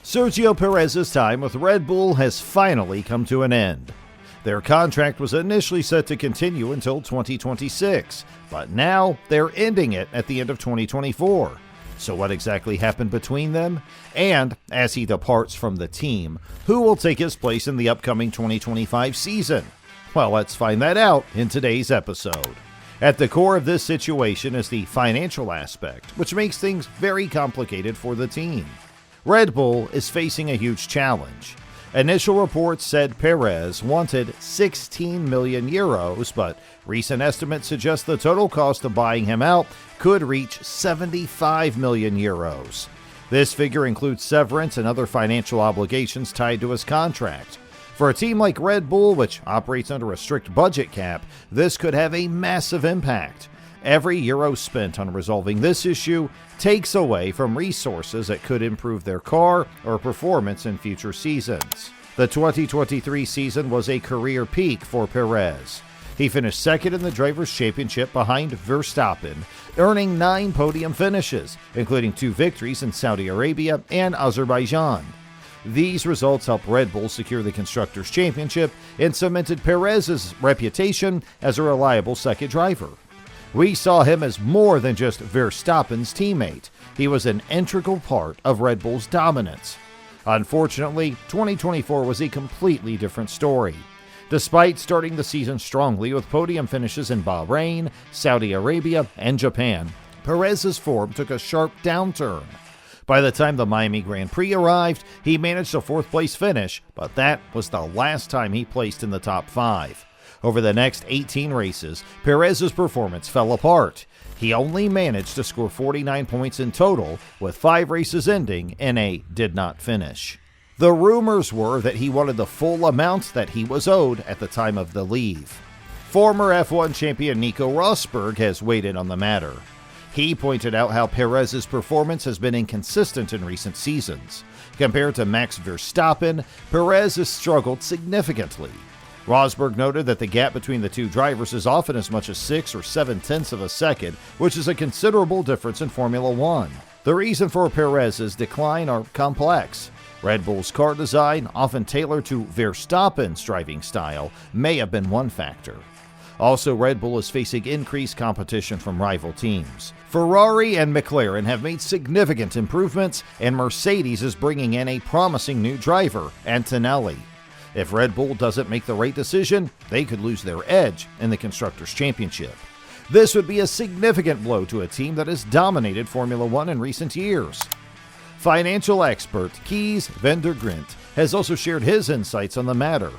Sergio Perez's time with Red Bull has finally come to an end. Their contract was initially set to continue until 2026, but now they're ending it at the end of 2024. So what exactly happened between them? And as he departs from the team, who will take his place in the upcoming 2025 season? Well, let's find that out in today's episode. At the core of this situation is the financial aspect, which makes things very complicated for the team. Red Bull is facing a huge challenge. Initial reports said Perez wanted 16 million euros, but recent estimates suggest the total cost of buying him out could reach 75 million euros. This figure includes severance and other financial obligations tied to his contract. For a team like Red Bull, which operates under a strict budget cap, this could have a massive impact. Every euro spent on resolving this issue takes away from resources that could improve their car or performance in future seasons. The 2023 season was a career peak for Perez. He finished second in the Drivers' Championship behind Verstappen, earning 9 podium finishes, including 2 victories in Saudi Arabia and Azerbaijan. These results helped Red Bull secure the Constructors' Championship and cemented Perez's reputation as a reliable second driver. We saw him as more than just Verstappen's teammate. He was an integral part of Red Bull's dominance. Unfortunately, 2024 was a completely different story. Despite starting the season strongly with podium finishes in Bahrain, Saudi Arabia, and Japan, Perez's form took a sharp downturn. By the time the Miami Grand Prix arrived, he managed a 4th-place finish, but that was the last time he placed in the top 5. Over the next 18 races, Perez's performance fell apart. He only managed to score 49 points in total, with 5 races ending in a did not finish. The rumors were that he wanted the full amount that he was owed at the time of the leave. Former F1 champion Nico Rosberg has weighed in on the matter. He pointed out how Perez's performance has been inconsistent in recent seasons. Compared to Max Verstappen, Perez has struggled significantly. Rosberg noted that the gap between the two drivers is often as much as 6 or 7/10 of a second, which is a considerable difference in Formula One. The reason for Perez's decline are complex. Red Bull's car design, often tailored to Verstappen's driving style, may have been one factor. Also, Red Bull is facing increased competition from rival teams. Ferrari and McLaren have made significant improvements, and Mercedes is bringing in a promising new driver, Antonelli. If Red Bull doesn't make the right decision, they could lose their edge in the Constructors' Championship. This would be a significant blow to a team that has dominated Formula One in recent years. Financial expert Kees van der Grint has also shared his insights on the matter.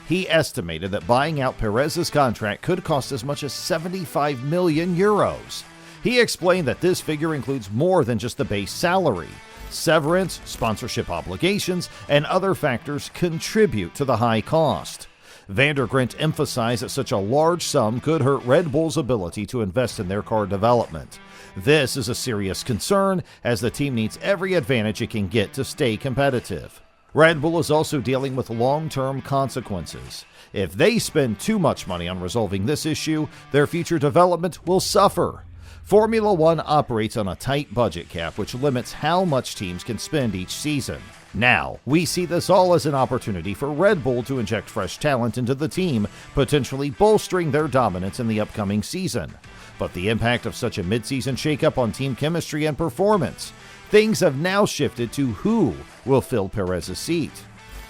He estimated that buying out Perez's contract could cost as much as 75 million euros. He explained that this figure includes more than just the base salary. Severance, sponsorship obligations, and other factors contribute to the high cost. Van der Grint emphasized that such a large sum could hurt Red Bull's ability to invest in their car development. This is a serious concern, as the team needs every advantage it can get to stay competitive. Red Bull is also dealing with long-term consequences. If they spend too much money on resolving this issue, their future development will suffer. Formula One operates on a tight budget cap, which limits how much teams can spend each season. Now, we see this all as an opportunity for Red Bull to inject fresh talent into the team, potentially bolstering their dominance in the upcoming season. But the impact of such a mid-season shakeup on team chemistry and performance, things have now shifted to who will fill Perez's seat.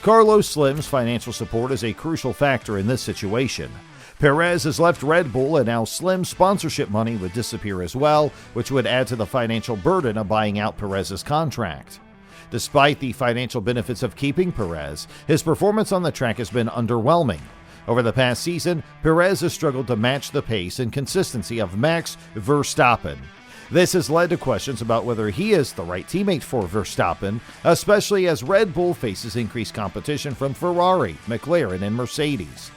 Carlos Slim's financial support is a crucial factor in this situation. Perez has left Red Bull, and now Slim's sponsorship money would disappear as well, which would add to the financial burden of buying out Perez's contract. Despite the financial benefits of keeping Perez, his performance on the track has been underwhelming. Over the past season, Perez has struggled to match the pace and consistency of Max Verstappen. This has led to questions about whether he is the right teammate for Verstappen, especially as Red Bull faces increased competition from Ferrari, McLaren, and Mercedes.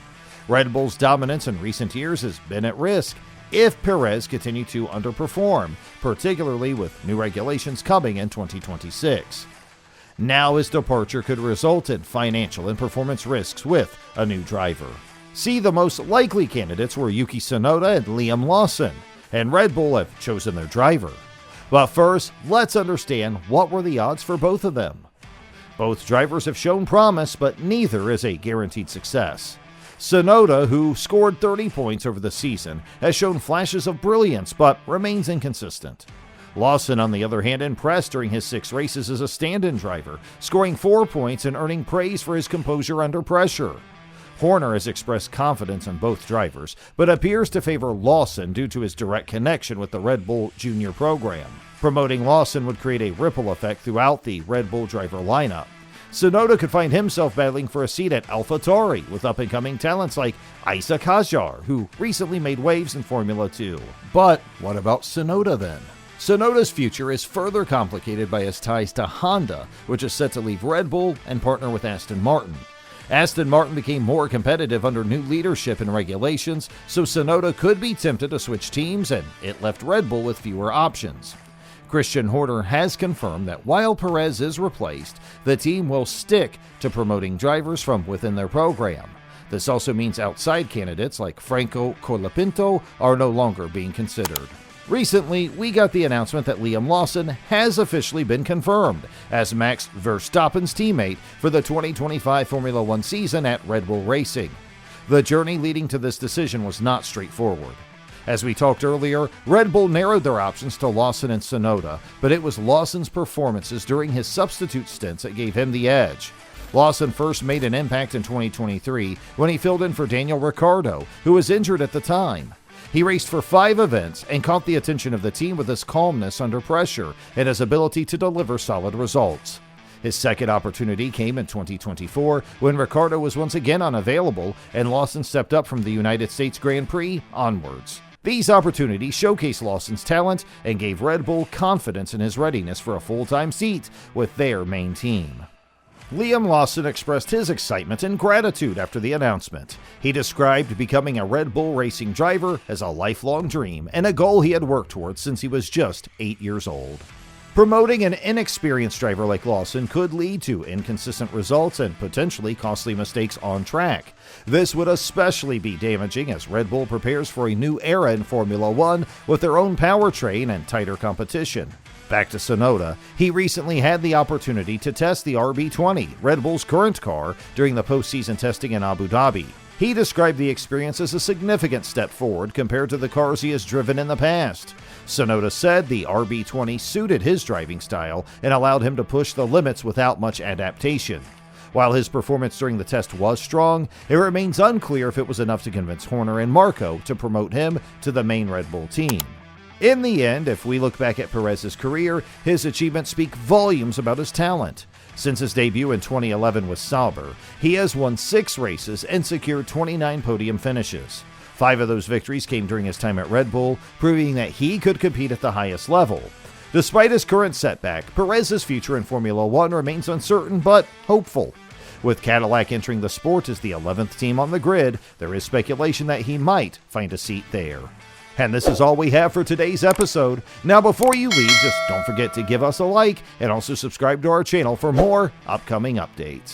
Red Bull's dominance in recent years has been at risk if Perez continues to underperform, particularly with new regulations coming in 2026. Now his departure could result in financial and performance risks with a new driver. See, the most likely candidates were Yuki Tsunoda and Liam Lawson, and Red Bull have chosen their driver. But first, let's understand what were the odds for both of them. Both drivers have shown promise, but neither is a guaranteed success. Tsunoda, who scored 30 points over the season, has shown flashes of brilliance but remains inconsistent. Lawson, on the other hand, impressed during his 6 races as a stand-in driver, scoring 4 points and earning praise for his composure under pressure. Horner has expressed confidence in both drivers, but appears to favor Lawson due to his direct connection with the Red Bull Junior program. Promoting Lawson would create a ripple effect throughout the Red Bull driver lineup. Tsunoda could find himself battling for a seat at AlphaTauri with up-and-coming talents like Isa Kajar, who recently made waves in Formula 2. But what about Tsunoda then? Tsunoda's future is further complicated by his ties to Honda, which is set to leave Red Bull and partner with Aston Martin. Aston Martin became more competitive under new leadership and regulations, so Tsunoda could be tempted to switch teams, and it left Red Bull with fewer options. Christian Horner has confirmed that while Perez is replaced, the team will stick to promoting drivers from within their program. This also means outside candidates like Franco Colapinto are no longer being considered. Recently, we got the announcement that Liam Lawson has officially been confirmed as Max Verstappen's teammate for the 2025 Formula One season at Red Bull Racing. The journey leading to this decision was not straightforward. As we talked earlier, Red Bull narrowed their options to Lawson and Tsunoda, but it was Lawson's performances during his substitute stints that gave him the edge. Lawson first made an impact in 2023 when he filled in for Daniel Ricciardo, who was injured at the time. He raced for 5 events and caught the attention of the team with his calmness under pressure and his ability to deliver solid results. His second opportunity came in 2024 when Ricciardo was once again unavailable and Lawson stepped up from the United States Grand Prix onwards. These opportunities showcased Lawson's talent and gave Red Bull confidence in his readiness for a full-time seat with their main team. Liam Lawson expressed his excitement and gratitude after the announcement. He described becoming a Red Bull Racing driver as a lifelong dream and a goal he had worked towards since he was just 8 years old. Promoting an inexperienced driver like Lawson could lead to inconsistent results and potentially costly mistakes on track. This would especially be damaging as Red Bull prepares for a new era in Formula One with their own powertrain and tighter competition. Back to Tsunoda, he recently had the opportunity to test the RB20, Red Bull's current car, during the postseason testing in Abu Dhabi. He described the experience as a significant step forward compared to the cars he has driven in the past. Tsunoda said the RB20 suited his driving style and allowed him to push the limits without much adaptation. While his performance during the test was strong, it remains unclear if it was enough to convince Horner and Marco to promote him to the main Red Bull team. In the end, if we look back at Perez's career, his achievements speak volumes about his talent. Since his debut in 2011 with Sauber, he has won 6 races and secured 29 podium finishes. 5 of those victories came during his time at Red Bull, proving that he could compete at the highest level. Despite his current setback, Perez's future in Formula One remains uncertain but hopeful. With Cadillac entering the sport as the 11th team on the grid, there is speculation that he might find a seat there. And this is all we have for today's episode. Now before you leave, just don't forget to give us a like and also subscribe to our channel for more upcoming updates.